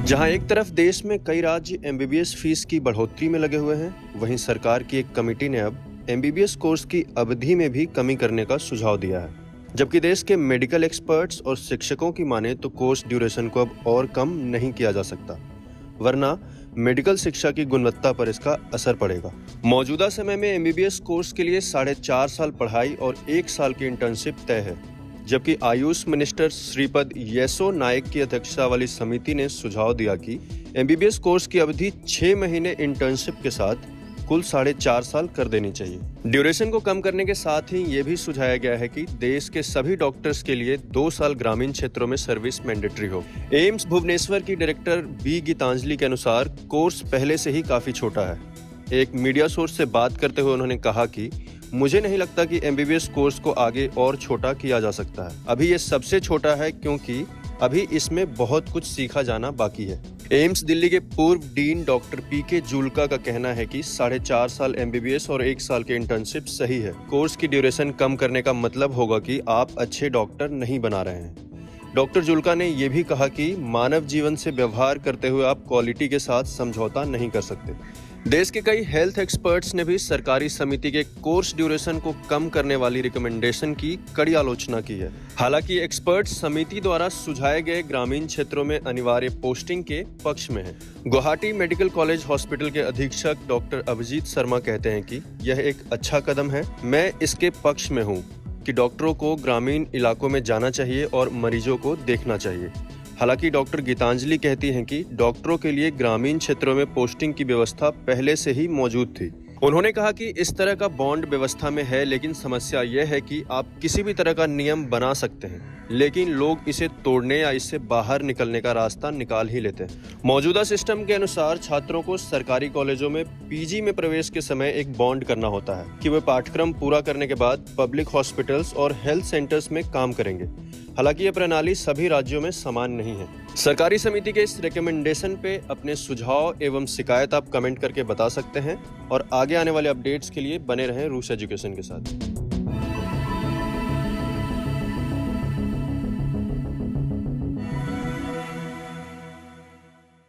जहां एक तरफ देश में कई राज्य एमबीबीएस फीस की बढ़ोतरी में लगे हुए हैं, वहीं सरकार की एक कमेटी ने अब एमबीबीएस कोर्स की अवधि में भी कमी करने का सुझाव दिया है। जबकि देश के मेडिकल एक्सपर्ट्स और शिक्षकों की माने तो कोर्स ड्यूरेशन को अब और कम नहीं किया जा सकता, वरना मेडिकल शिक्षा की गुणवत्ता पर इसका असर पड़ेगा। मौजूदा समय में एमबीबीएस कोर्स के लिए 4.5 साल पढ़ाई और 1 साल की इंटर्नशिप तय है, जबकि आयुष मिनिस्टर श्रीपद येसो नायक की अध्यक्षता वाली समिति ने सुझाव दिया कि एमबीबीएस कोर्स की अवधि 6 महीने इंटर्नशिप के साथ कुल 4.5 साल कर देनी चाहिए। ड्यूरेशन को कम करने के साथ ही ये भी सुझाया गया है कि देश के सभी डॉक्टर्स के लिए 2 साल ग्रामीण क्षेत्रों में सर्विस मैंडेटरी हो। एम्स भुवनेश्वर की डायरेक्टर बी गीतांजलि के अनुसार कोर्स पहले से ही काफी छोटा है। एक मीडिया सोर्स से बात करते हुए उन्होंने कहा कि मुझे नहीं लगता कि एमबीबीएस कोर्स को आगे और छोटा किया जा सकता है। अभी ये सबसे छोटा है क्योंकि अभी इसमें बहुत कुछ सीखा जाना बाकी है। एम्स दिल्ली के पूर्व डीन डॉक्टर पीके जुल्का का कहना है कि 4.5 साल एमबीबीएस और 1 साल की इंटर्नशिप सही है। कोर्स की ड्यूरेशन कम करने का मतलब होगा कि आप अच्छे डॉक्टर नहीं बना रहे हैं। डॉक्टर जुल्का ने यह भी कहा कि मानव जीवन से व्यवहार करते हुए आप क्वालिटी के साथ समझौता नहीं कर सकते। देश के कई हेल्थ एक्सपर्ट्स ने भी सरकारी समिति के कोर्स ड्यूरेशन को कम करने वाली रिकमेंडेशन की कड़ी आलोचना की है। हालांकि एक्सपर्ट्स समिति द्वारा सुझाए गए ग्रामीण क्षेत्रों में अनिवार्य पोस्टिंग के पक्ष में है। गुवाहाटी मेडिकल कॉलेज हॉस्पिटल के अधीक्षक डॉक्टर अभिजीत शर्मा कहते हैं कि यह एक अच्छा कदम है। मैं इसके पक्ष में हूँ कि डॉक्टरों को ग्रामीण इलाकों में जाना चाहिए और मरीजों को देखना चाहिए। हालांकि डॉक्टर गीतांजलि कहती हैं कि डॉक्टरों के लिए ग्रामीण क्षेत्रों में पोस्टिंग की व्यवस्था पहले से ही मौजूद थी। उन्होंने कहा कि इस तरह का बॉन्ड व्यवस्था में है, लेकिन समस्या यह है कि आप किसी भी तरह का नियम बना सकते हैं, लेकिन लोग इसे तोड़ने या इससे बाहर निकलने का रास्ता निकाल ही लेते हैं। मौजूदा सिस्टम के अनुसार छात्रों को सरकारी कॉलेजों में पीजी में प्रवेश के समय एक बॉन्ड करना होता है कि वे पाठ्यक्रम पूरा करने के बाद पब्लिक हॉस्पिटल्स और हेल्थ सेंटर्स में काम करेंगे। हालांकि यह प्रणाली सभी राज्यों में समान नहीं है। सरकारी समिति के इस रिकमेंडेशन पे अपने सुझाव एवं शिकायत आप कमेंट करके बता सकते हैं और आगे आने वाले अपडेट्स के लिए बने रहें रूस एजुकेशन के साथ।